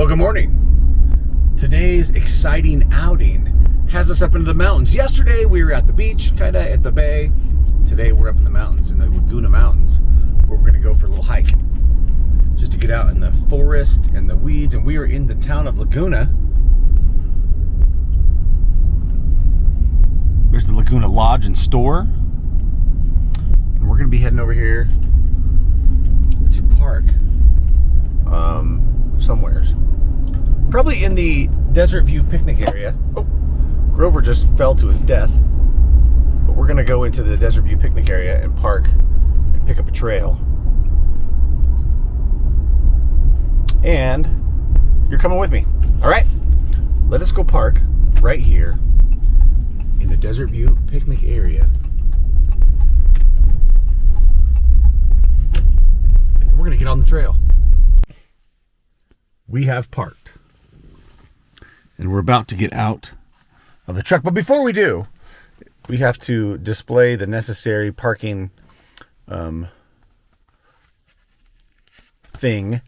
Well, good morning. Today's exciting outing has us up into the mountains. Yesterday we were at the beach, kind of at the bay. Today we're up in the mountains, in the Laguna Mountains, where we're going to go for a little hike. Just to get out in the forest and the weeds. And we are in the town of Laguna. There's the Laguna Lodge and Store. And we're going to be heading over here to park somewheres. Probably in the Desert View picnic area. Oh, Grover just fell to his death. But we're going to go into the Desert View picnic area and park and pick up a trail. And you're coming with me. All right, let us go park right here in the Desert View picnic area. And we're going to get on the trail. We have parked. And we're about to get out of the truck. But before we do, we have to display the necessary parking thing,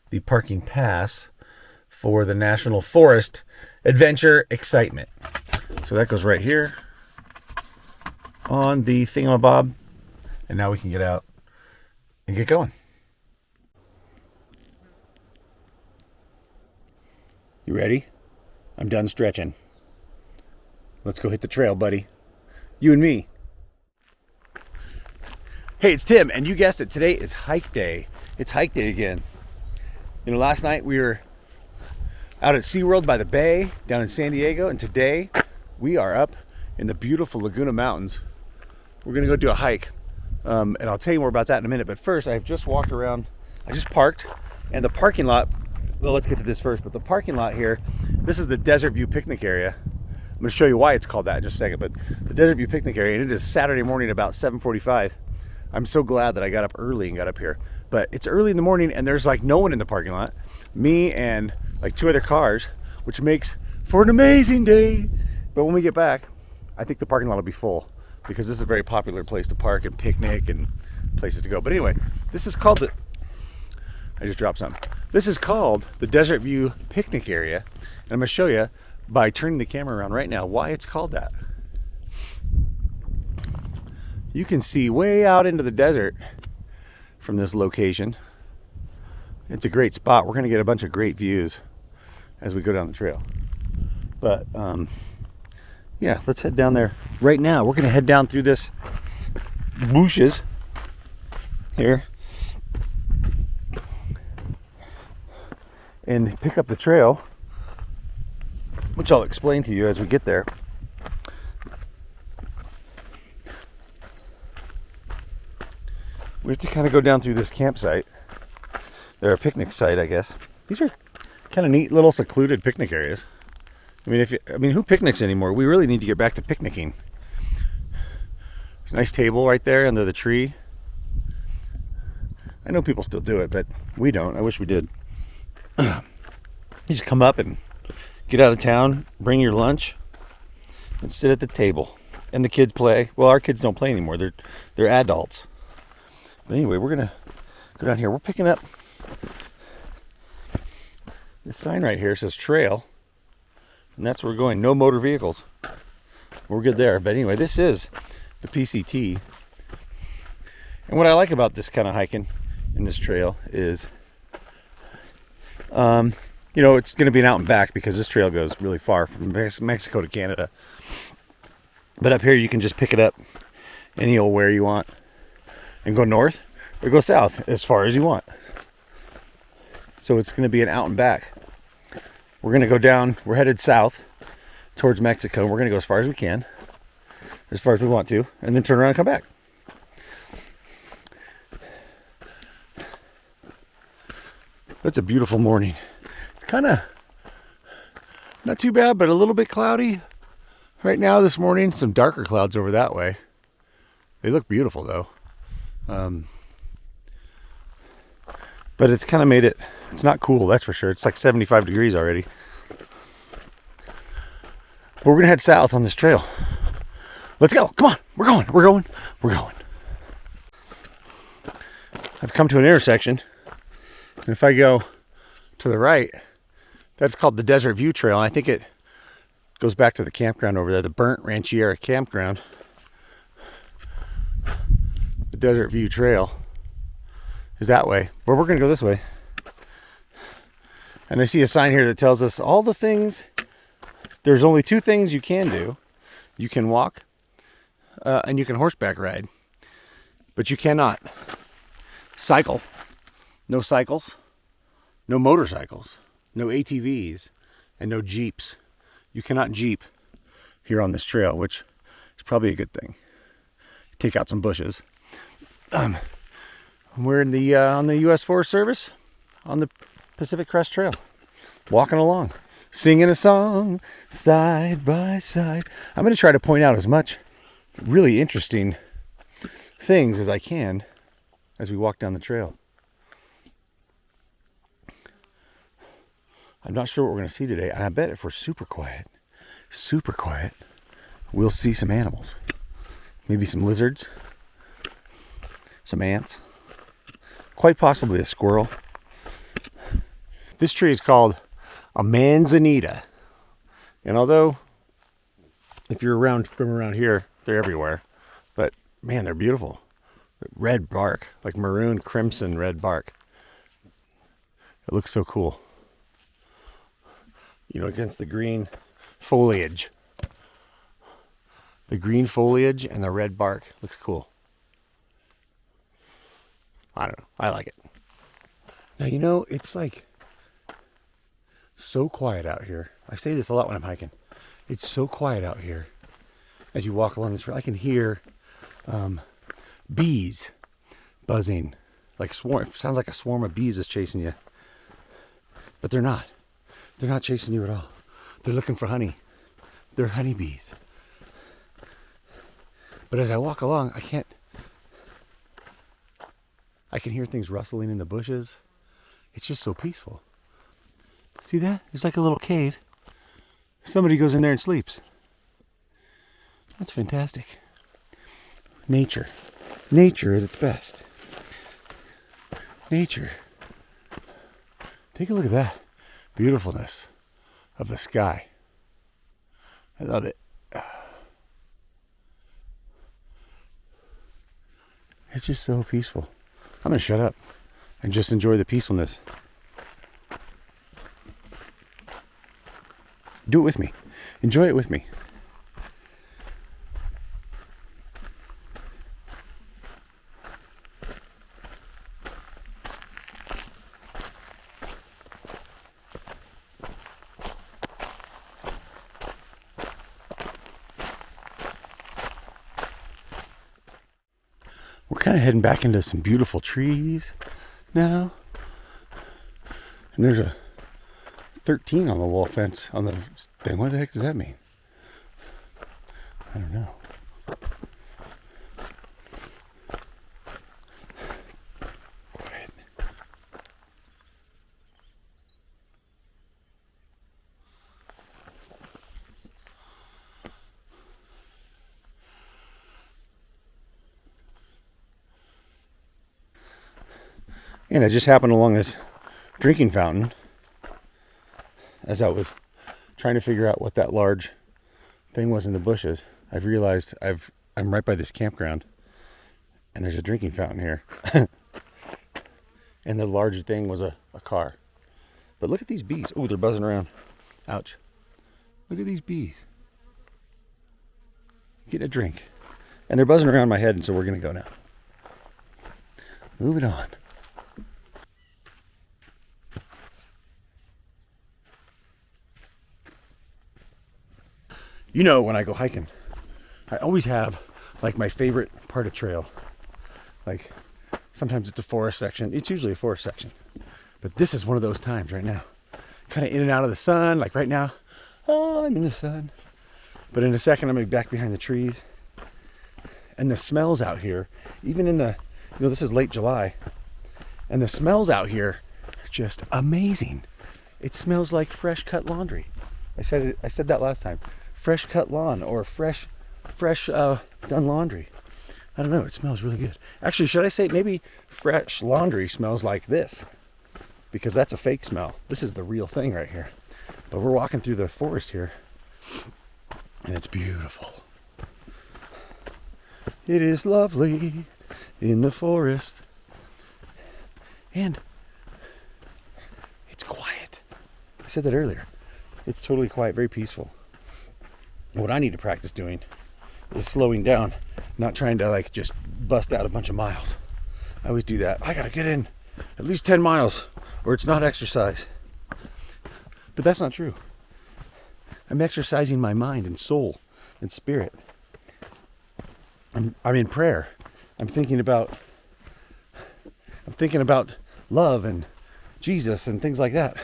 the parking pass for the National Forest Adventure Excitement. So that goes right here on the thingamabob. And now we can get out and get going. You ready? I'm done stretching. Let's go hit the trail, buddy. You and me. Hey, it's Tim, and you guessed it. Today is hike day. It's hike day again. You know, last night we were out at SeaWorld by the bay down in San Diego, and today we are up in the beautiful Laguna Mountains. We're gonna go do a hike, and I'll tell you more about that in a minute. But first, I've just walked around. I just parked, and the parking lot. Well, let's get to this first. But the parking lot here, this is the Desert View picnic area. I'm going to show you why it's called that in just a second. But the Desert View picnic area, and it is Saturday morning about 7:45. I'm so glad that I got up early and got up here. But it's early in the morning, and there's like no one in the parking lot. Me and like 2 other cars, which makes for an amazing day. But when we get back, I think the parking lot will be full, because this is a very popular place to park and picnic and places to go. But anyway, this is called the... I just dropped something. This is called the Desert View picnic area. And I'm going to show you by turning the camera around right now why it's called that. You can see way out into the desert from this location. It's a great spot. We're going to get a bunch of great views as we go down the trail. But yeah, let's head down there right now. We're going to head down through this bushes here and pick up the trail, which I'll explain to you as we get there. We have to kind of go down through this campsite. They're a picnic site, I guess. These are kind of neat little secluded picnic areas. I mean, who picnics anymore? We really need to get back to picnicking. There's a nice table right there under the tree. I know people still do it, but we don't. I wish we did. You just come up and get out of town, bring your lunch, and sit at the table. And the kids play. Well, our kids don't play anymore. They're adults. But anyway, we're gonna go down here. We're picking up this sign right here. It says trail, and that's where we're going. No motor vehicles. We're good there. But anyway, this is the PCT. And what I like about this kind of hiking in this trail is you know, it's going to be an out and back, because this trail goes really far from Mexico to Canada. But up here you can just pick it up any old where you want and go north or go south as far as you want. So it's going to be an out and back. We're going to go down, we're headed south towards Mexico, and we're going to go as far as we can, as far as we want to, and then turn around and come back. It's a beautiful morning. It's kind of not too bad, but a little bit cloudy right now this morning. Some darker clouds over that way. They look beautiful though. But it's kind of made it, it's not cool, that's for sure. It's like 75 degrees already. But we're going to head south on this trail. Let's go. Come on. We're going. I've come to an intersection. And if I go to the right, That's called the Desert View Trail, and I think it goes back to the campground over there, the Burnt Rancheria Campground. The Desert View Trail is that way, but we're going to go this way. And I see a sign here that tells us all the things. There's only 2 things you can do. You can walk and you can horseback ride, but you cannot cycle. No cycles, no motorcycles, no ATVs, and no Jeeps. You cannot Jeep here on this trail, which is probably a good thing. Take out some bushes. We're in the on the U.S. Forest Service on the Pacific Crest Trail, walking along, singing a song side by side. I'm going to try to point out as much really interesting things as I can as we walk down the trail. I'm not sure what we're going to see today, and I bet if we're super quiet, we'll see some animals. Maybe some lizards, some ants, quite possibly a squirrel. This tree is called a manzanita. And although if you're from around here, they're everywhere. But man, they're beautiful. Red bark, like maroon crimson red bark. It looks so cool. You know, against the green foliage. The green foliage and the red bark looks cool. I don't know. I like it. Now, you know, it's like so quiet out here. I say this a lot when I'm hiking. It's so quiet out here. As you walk along the trail, I can hear bees buzzing. Like swarm. Sounds like a swarm of bees is chasing you. But they're not. They're not chasing you at all. They're looking for honey. They're honeybees. But as I walk along, I can hear things rustling in the bushes. It's just so peaceful. See that? There's like a little cave. Somebody goes in there and sleeps. That's fantastic. Nature. Nature at its best. Nature. Take a look at that beautifulness of the sky. I love it. It's just so peaceful. I'm going to shut up and just enjoy the peacefulness. Do it with me. Enjoy it with me. We're kind of heading back into some beautiful trees now. And there's a 13 on the wall fence on the thing. What the heck does that mean? I don't know. Quiet. And I just happened along this drinking fountain as I was trying to figure out what that large thing was in the bushes. I've realized I'm right by this campground and there's a drinking fountain here. And the larger thing was a car. But look at these bees. Oh, they're buzzing around. Ouch. Look at these bees. Getting a drink. And they're buzzing around my head, and so we're going to go now. Moving on. You know, when I go hiking, I always have like my favorite part of trail. Like sometimes it's a forest section. It's usually a forest section. But this is one of those times right now. Kind of in and out of the sun. Like right now, oh, I'm in the sun. But in a second, I'm going to be back behind the trees. And the smells out here, even in the, you know, this is late July. And the smells out here are just amazing. It smells like fresh cut laundry. I said that last time. Fresh cut lawn or fresh done laundry. I don't know, it smells really good. Actually, should I say maybe fresh laundry smells like this? Because that's a fake smell. This is the real thing right here. But we're walking through the forest here, and it's beautiful. It is lovely in the forest, and it's quiet. I said that earlier. It's totally quiet, very peaceful. What I need to practice doing is slowing down, not trying to like just bust out a bunch of miles. I always do that. I gotta get in at least 10 miles or it's not exercise. But that's not true. I'm exercising my mind and soul and spirit. I'm in prayer. I'm thinking about love and Jesus and things like that.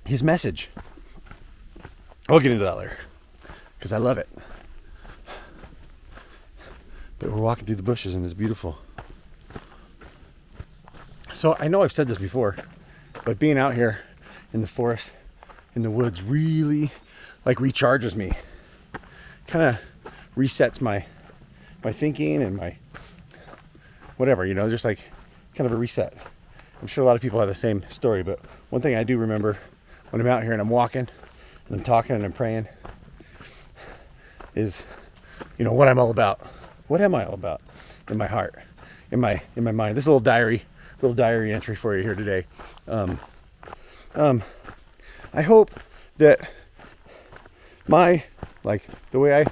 His message. I'll get into that later because I love it. But we're walking through the bushes and it's beautiful. So I know I've said this before, but being out here in the forest, in the woods, really like recharges me. Kind of resets my thinking and my whatever, you know, just like kind of a reset. I'm sure a lot of people have the same story, but one thing I do remember when I'm out here and I'm walking and I'm talking and I'm praying is, you know, what I'm all about. What am I all about in my heart, in my mind? This little diary entry for you here today. I hope that the way I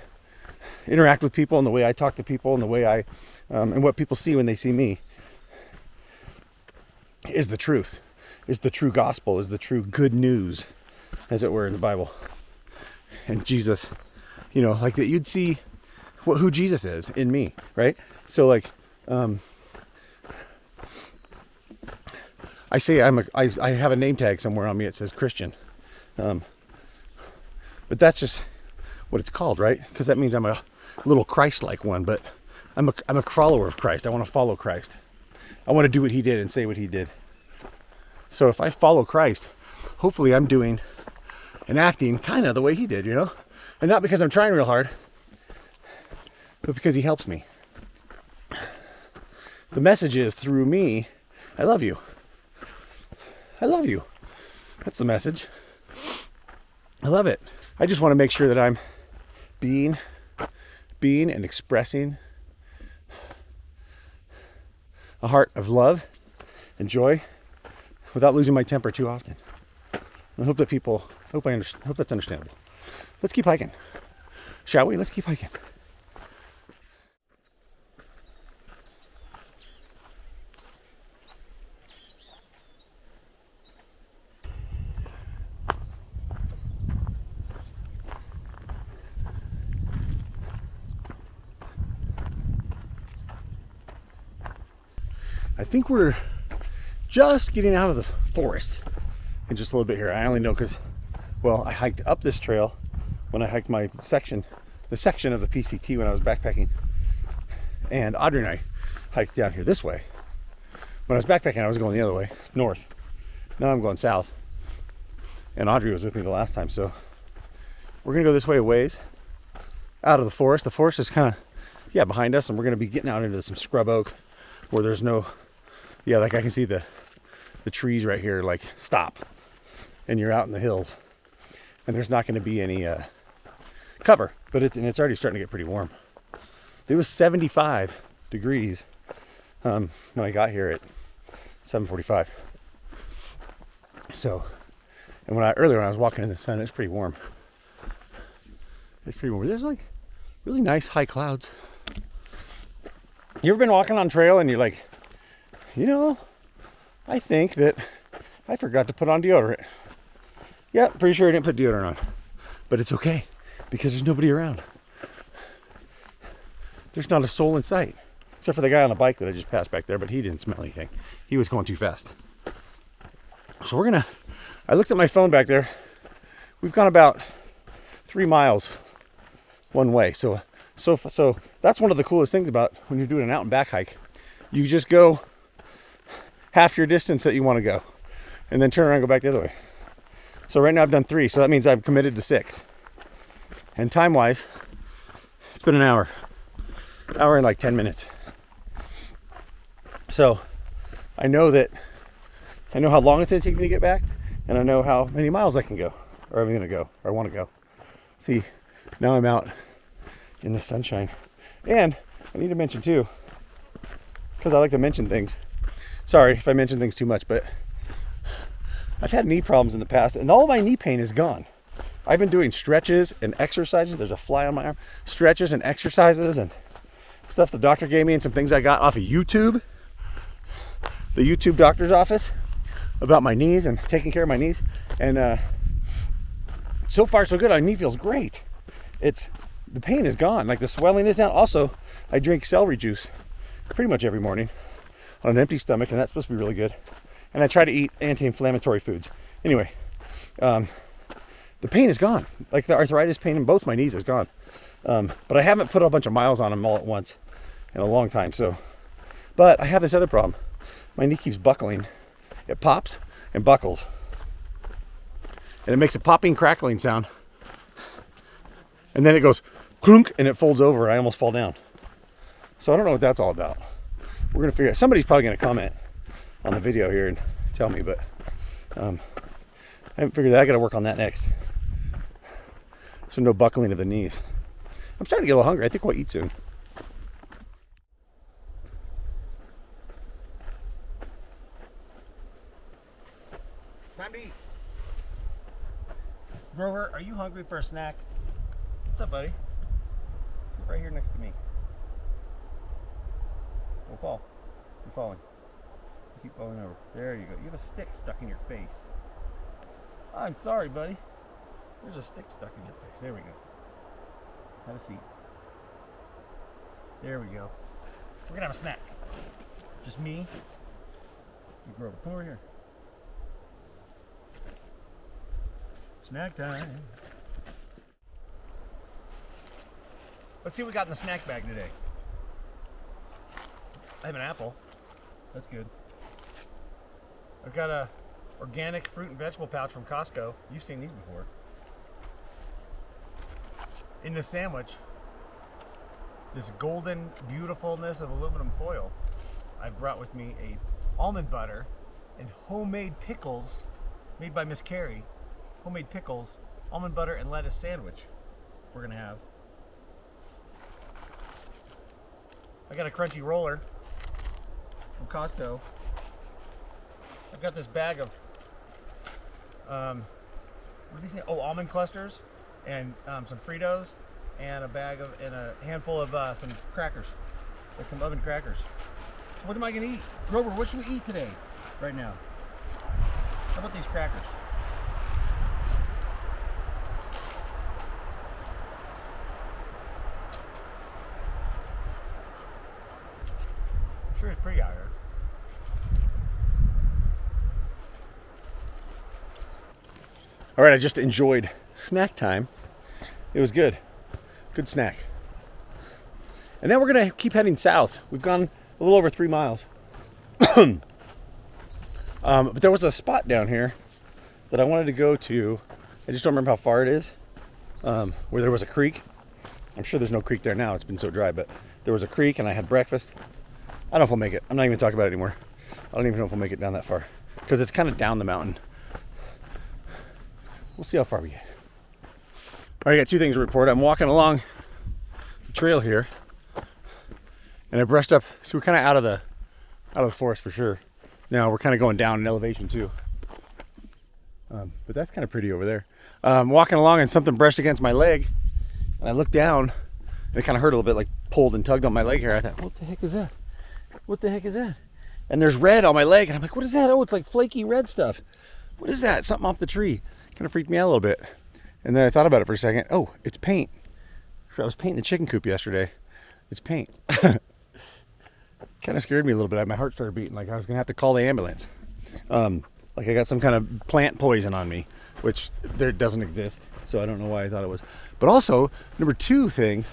interact with people and the way I talk to people and the way I and what people see when they see me is the truth, is the true gospel, is the true good news, as it were, in the Bible. And Jesus, you know, like that you'd see who Jesus is in me, right? So like, I say I have a name tag somewhere on me. It says Christian, but that's just what it's called, right? Because that means I'm a little Christ-like one. But I'm a follower of Christ. I want to follow Christ. I want to do what he did and say what he did. So if I follow Christ, hopefully I'm doing and acting kind of the way he did, you know, and not because I'm trying real hard, but because he helps me. The message is through me, I love you. I love you. That's the message. I love it. I just want to make sure that I'm being and expressing a heart of love and joy without losing my temper too often. I hope that hope that's understandable. Let's keep hiking. Shall we? Let's keep hiking. I think we're just getting out of the forest in just a little bit here. I only know because, well, I hiked up this trail when I hiked the section of the PCT when I was backpacking. And Audrey and I hiked down here this way. When I was backpacking, I was going the other way, north. Now I'm going south. And Audrey was with me the last time. So we're going to go this way a ways out of the forest. The forest is kind of, behind us. And we're going to be getting out into some scrub oak where there's no, like I can see the trees right here, like stop. And you're out in the hills. And there's not going to be any cover, but it's already starting to get pretty warm. It was 75 degrees when I got here at 7:45. So, and earlier when I was walking in the sun, it's pretty warm. It's pretty warm. There's like really nice high clouds. You ever been walking on trail and you're like, you know, I think that I forgot to put on deodorant. Yeah, pretty sure I didn't put deodorant on. But it's okay, because there's nobody around. There's not a soul in sight. Except for the guy on the bike that I just passed back there, but he didn't smell anything. He was going too fast. So I looked at my phone back there. We've gone about 3 miles one way. So that's one of the coolest things about when you're doing an out and back hike. You just go half your distance that you want to go, and then turn around and go back the other way. So right now I've done 3, so that means I've committed to 6. And time-wise, it's been an hour and like 10 minutes. So I know how long it's going to take me to get back, and I know how many miles I can go, or I'm gonna go, or I want to go. See, now I'm out in the sunshine. And I need to mention too, because I like to mention things. Sorry if I mention things too much, but I've had knee problems in the past, and all of my knee pain is gone. I've been doing stretches and exercises. There's a fly on my arm. Stretches and exercises and stuff the doctor gave me, and some things I got off of YouTube, the YouTube doctor's office, about my knees and taking care of my knees. And so far so good. My knee feels great. The pain is gone. Like the swelling is down. Also, I drink celery juice pretty much every morning on an empty stomach, and that's supposed to be really good. And I try to eat anti-inflammatory foods. Anyway, the pain is gone. Like the arthritis pain in both my knees is gone. But I haven't put a bunch of miles on them all at once in a long time. But I have this other problem. My knee keeps buckling. It pops and buckles. And it makes a popping, crackling sound. And then it goes clunk and it folds over and I almost fall down. So I don't know what that's all about. We're gonna figure it out. Somebody's probably gonna comment on the video here and tell me, but I haven't figured that. I gotta work on that next. So no buckling of the knees. I'm starting to get a little hungry. I think we'll eat soon. Time to eat. Grover, are you hungry for a snack? What's up, buddy? Sit right here next to me. Don't fall. You're falling. You keep falling over. There you go. You have a stick stuck in your face. I'm sorry, buddy. There's a stick stuck in your face. There we go. Have a seat. There we go. We're gonna have a snack. Just me and Grover. Come over here. Snack time. Let's see what we got in the snack bag today. I have an apple. That's good. I've got a organic fruit and vegetable pouch from Costco. You've seen these before. In the sandwich, this golden beautifulness of aluminum foil, I brought with me a almond butter and homemade pickles made by Miss Carrie. Homemade pickles, almond butter and lettuce sandwich we're gonna have. I got a crunchy roller from Costco. I've got this bag of what are these? Oh, almond clusters and some Fritos and a handful of some crackers, like some oven crackers. So what am I gonna eat? Grover, what should we eat today? Right now. How about these crackers? Sure, it's pretty out here. All right, I just enjoyed snack time. It was good. Good snack. And then we're gonna keep heading south. We've gone a little over 3 miles. But there was a spot down here that I wanted to go to. I just don't remember how far it is. Where there was a creek. I'm sure there's no creek there now. It's been so dry, but there was a creek and I had breakfast. I don't know if we'll make it. I'm not even talking about it anymore. I don't even know if we'll make it down that far because it's kind of down the mountain. We'll see how far we get. All right, I got 2 things to report. I'm walking along the trail here, and I brushed up. So we're kind of out of the forest for sure. Now we're kind of going down in elevation too. But that's kind of pretty over there. Walking along, and something brushed against my leg, and I looked down, and it kind of hurt a little bit, like pulled and tugged on my leg here. I thought, what the heck is that? What the heck is that? And there's red on my leg, and I'm like, what is that? Oh, it's like flaky red stuff. What is that? Something off the tree. Kind of freaked me out a little bit. And then I thought about it for a second. Oh, it's paint. I was painting the chicken coop yesterday. It's paint. Kind of scared me a little bit. My heart started beating like I was going to have to call the ambulance. Like I got some kind of plant poison on me, which there doesn't exist. So I don't know why I thought it was. But also, number 2 thing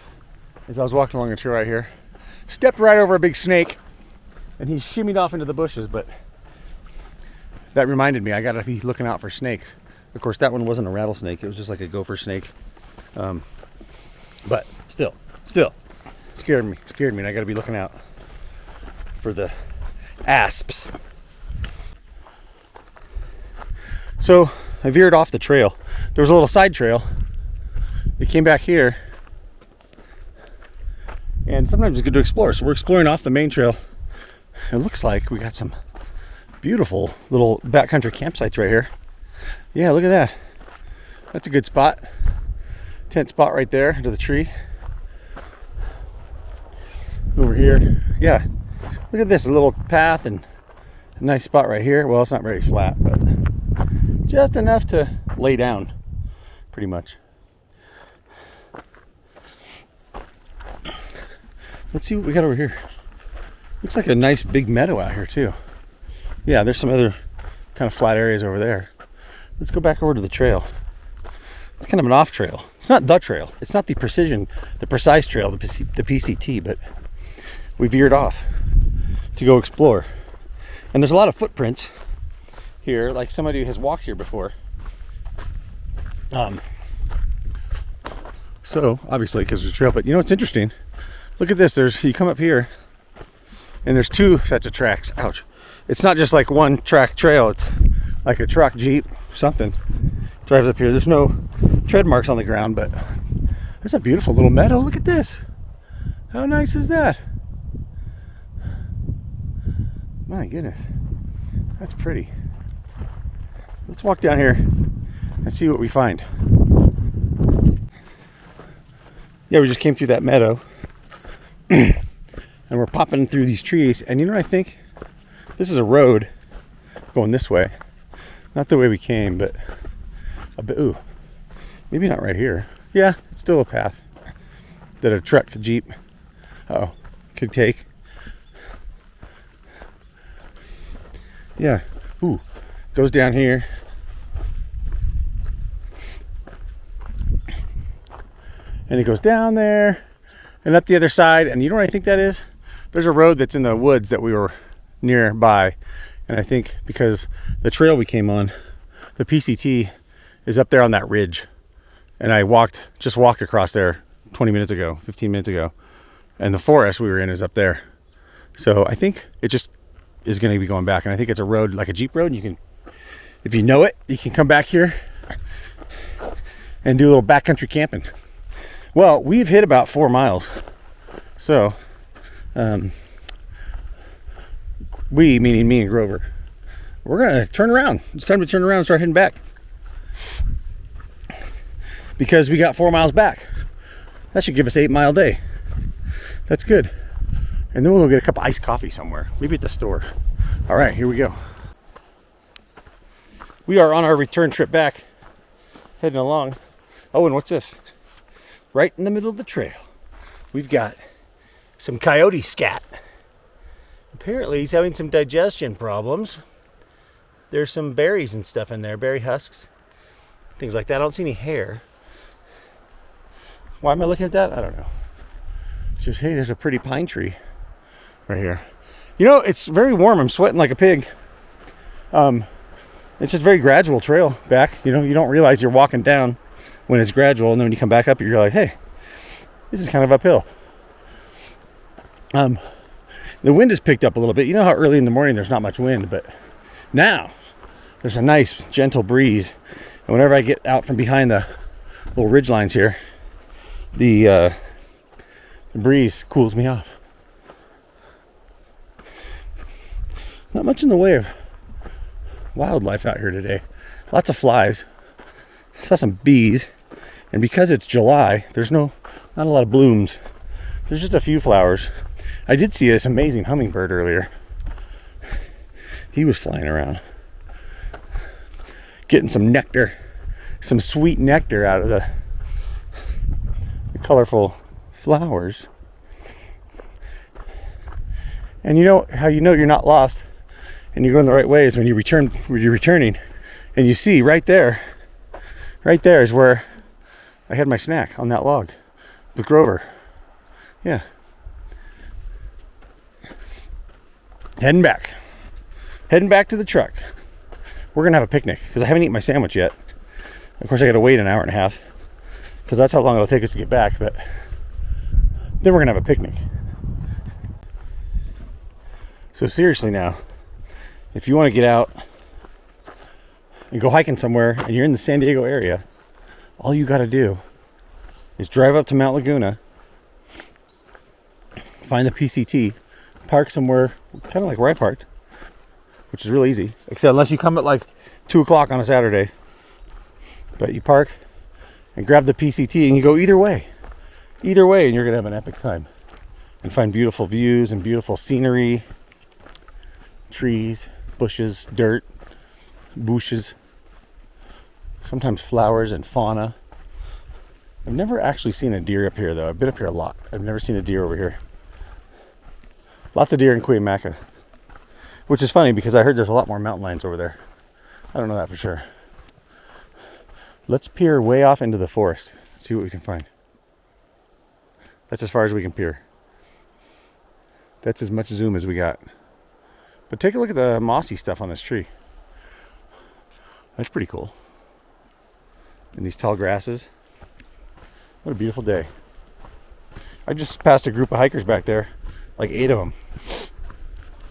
is I was walking along a trail right here, stepped right over a big snake, and he shimmied off into the bushes. But that reminded me, I got to be looking out for snakes. Of course, that one wasn't a rattlesnake. It was just like a gopher snake. But still scared me. And I got to be looking out for the asps. So I veered off the trail. There was a little side trail. It came back here. And sometimes it's good to explore. So we're exploring off the main trail. It looks like we got some beautiful little backcountry campsites right here. Yeah, look at that. That's a good spot. Tent spot right there under the tree. Over here. Yeah. Look at this, a little path and a nice spot right here. Well, it's not very flat, but just enough to lay down, pretty much. Let's see what we got over here. Looks like a nice big meadow out here too. Yeah, there's some other kind of flat areas over there. Let's go back over to the trail. It's kind of an off trail. It's not the trail. It's not the precise trail, the PCT, but we veered off to go explore. And there's a lot of footprints here, like somebody has walked here before. So obviously because there's a trail, but you know what's interesting? Look at this. You come up here and there's two sets of tracks. Ouch. It's not just like one track trail. It's like a truck, Jeep, something drives up here. There's no tread marks on the ground, but there's a beautiful little meadow. Look at this. How nice is that? My goodness. That's pretty. Let's walk down here and see what we find. Yeah, we just came through that meadow. And we're popping through these trees, and you know what I think? This is a road going this way. Not the way we came, but a bit, ooh, maybe not right here. Yeah, it's still a path that a truck, a Jeep, could take. Yeah, ooh, goes down here. And it goes down there and up the other side. And you know what I think that is? There's a road that's in the woods that we were nearby. And I think because the trail we came on, the PCT, is up there on that ridge. And I just walked across there 20 minutes ago, 15 minutes ago. And the forest we were in is up there. So I think it just is going to be going back. And I think it's a road, like a Jeep road. You can, if you know it, you can come back here and do a little backcountry camping. Well, we've hit about 4 miles. So, we, meaning me and Grover, we're going to turn around. It's time to turn around and start heading back. Because we got 4 miles back. That should give us 8 mile day. That's good. And then we'll go get a cup of iced coffee somewhere. Maybe at the store. All right, here we go. We are on our return trip back. Heading along. Oh, and what's this? Right in the middle of the trail, we've got some coyote scat. Apparently he's having some digestion problems. There's some berries and stuff in there, berry husks, things like that. I don't see any hair. Why am I looking at that? I don't know. It's just, hey, there's a pretty pine tree right here. You know, it's very warm. I'm sweating like a pig. It's just very gradual trail back. You know, you don't realize you're walking down when it's gradual, and then when you come back up, you're like, hey, this is kind of uphill. The wind has picked up a little bit. You know how early in the morning there's not much wind, but now there's a nice gentle breeze. And whenever I get out from behind the little ridge lines here, the breeze cools me off. Not much in the way of wildlife out here today. Lots of flies. Saw some bees. And because it's July, there's not a lot of blooms. There's just a few flowers. I did see this amazing hummingbird earlier. He was flying around, getting some nectar, some sweet nectar out of the colorful flowers. And you know how you know you're not lost and you're going the right way is when you're returning and you see right there is where I had my snack on that log with Grover. Yeah. Heading back to the truck. We're gonna have a picnic because I haven't eaten my sandwich yet. Of course, I gotta wait an hour and a half because that's how long it'll take us to get back, but then we're gonna have a picnic. So seriously now, if you want to get out and go hiking somewhere and you're in the San Diego area, all you got to do is drive up to Mount Laguna, find the PCT, park somewhere kind of like where I parked, which is really easy, except unless you come at like 2 o'clock on a Saturday. But you park and grab the PCT and you go either way, and you're gonna have an epic time and find beautiful views and beautiful scenery, trees, bushes, dirt, bushes, sometimes flowers and fauna. I've never actually seen a deer up here though. I've been up here a lot. I've never seen a deer over here. Lots of deer in Cuyamaca, which is funny because I heard there's a lot more mountain lions over there. I don't know that for sure. Let's peer way off into the forest, see what we can find. That's as far as we can peer. That's as much zoom as we got. But take a look at the mossy stuff on this tree. That's pretty cool. And these tall grasses. What a beautiful day. I just passed a group of hikers back there, like 8 of them.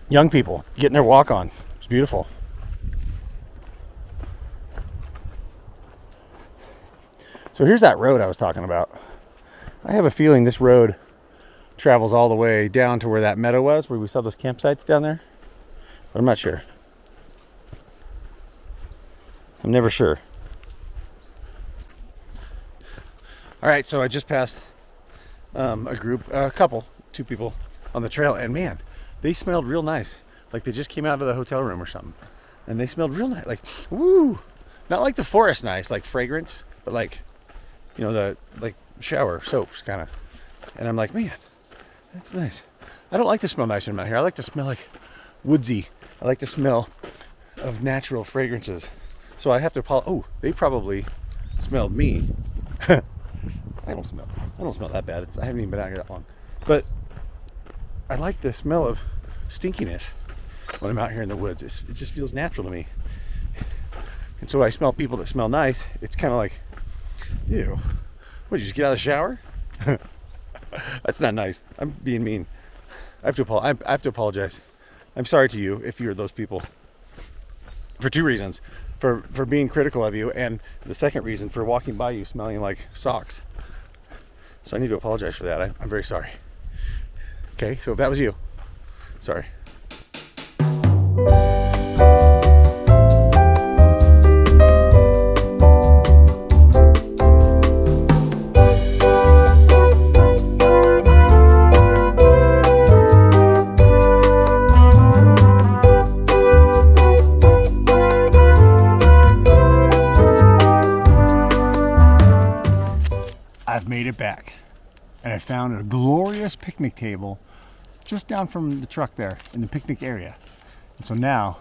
Young people getting their walk on. It's beautiful. So here's that road I was talking about. I have a feeling this road travels all the way down to where that meadow was, where we saw those campsites down there. But I'm not sure. I'm never sure. All right, so I just passed a couple, 2 people on the trail, and man, they smelled real nice. Like they just came out of the hotel room or something. And they smelled real nice, like, woo! Not like the forest nice, like fragrance, but like, you know, the like shower soaps kind of. And I'm like, man, that's nice. I don't like to smell nice when I'm out here. I like to smell like woodsy. I like the smell of natural fragrances. So I have to apologize. Oh, they probably smelled me. I don't smell that bad. I haven't even been out here that long. But I like the smell of stinkiness when I'm out here in the woods. It just feels natural to me. And so I smell people that smell nice. It's kind of like, ew. What, did you just get out of the shower? That's not nice. I'm being mean. I have to apologize. I'm sorry to you if you're those people. For 2 reasons. For being critical of you, and the second reason for walking by you smelling like socks. So I need to apologize for that. I'm very sorry. Okay, so if that was you, sorry. I've made it back, and I found a glorious picnic table just down from the truck there in the picnic area. And so now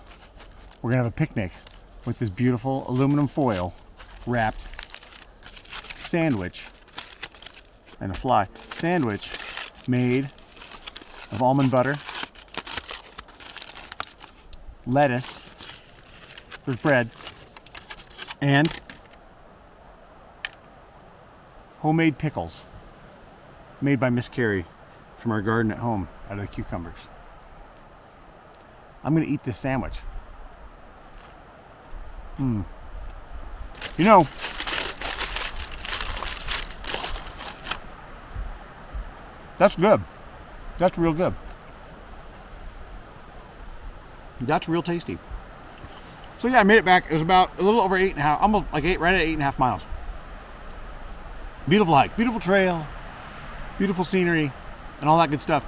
we're gonna have a picnic with this beautiful aluminum foil wrapped sandwich and a fly sandwich made of almond butter, lettuce, there's bread, and homemade pickles made by Miss Carrie from our garden at home out of the cucumbers. I'm gonna eat this sandwich. You know, that's good. That's real good. That's real tasty. So yeah, I made it back. It was about a little over 8.5, almost like right at 8.5 miles. Beautiful hike, beautiful trail, beautiful scenery, and all that good stuff.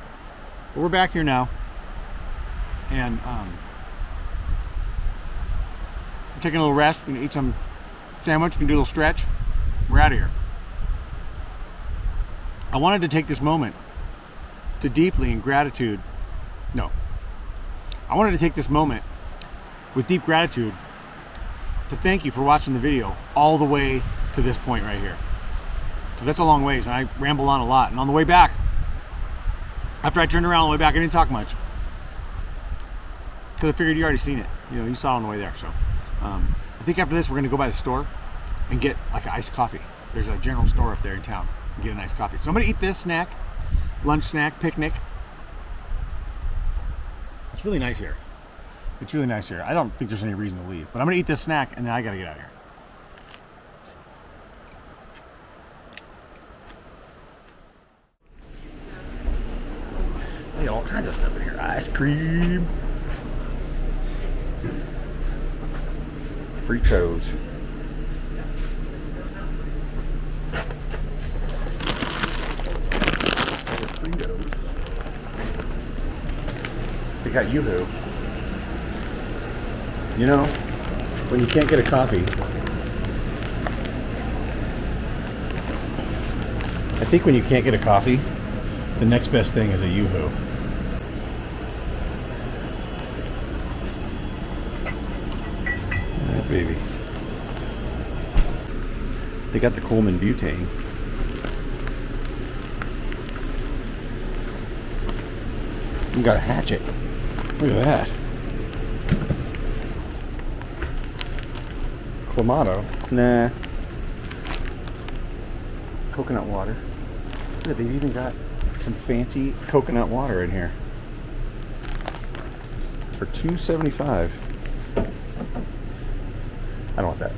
But we're back here now, and we're taking a little rest. We're gonna eat some sandwich, we can do a little stretch. We're out of here. I wanted to take this moment to deeply in gratitude. I wanted to take this moment with deep gratitude to thank you for watching the video all the way to this point right here. So that's a long ways, and I ramble on a lot. And on the way back, after I turned around on the way back, I didn't talk much because I figured you already seen it. You know, you saw it on the way there. So I think after this, we're gonna go by the store and get like an iced coffee. There's a general store up there in town and get a nice coffee. So I'm gonna eat this snack, lunch snack, picnic. It's really nice here. It's really nice here. I don't think there's any reason to leave, but I'm gonna eat this snack and then I gotta get out of here. They got all kinds of stuff in here. Ice cream. Fritos. Fritos. They got Yoo-hoo. You know, when you can't get a coffee, I think when you can't get a coffee, the next best thing is a Yoo-hoo. Oh, baby. They got the Coleman butane. You got a hatchet. Look at that. Clamato? Nah. Coconut water. Look, they've even got some fancy coconut water in here. For $2.75. I don't want that.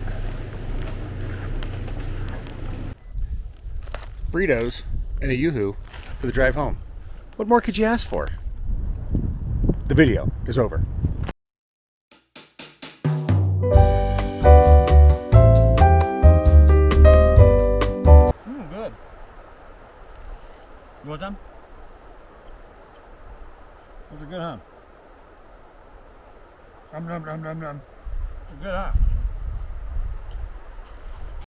Fritos and a Yoo-hoo for the drive home. What more could you ask for? The video is over. Good. You want some? Those are good, huh? Nom nom nom nom nom. They're good, huh?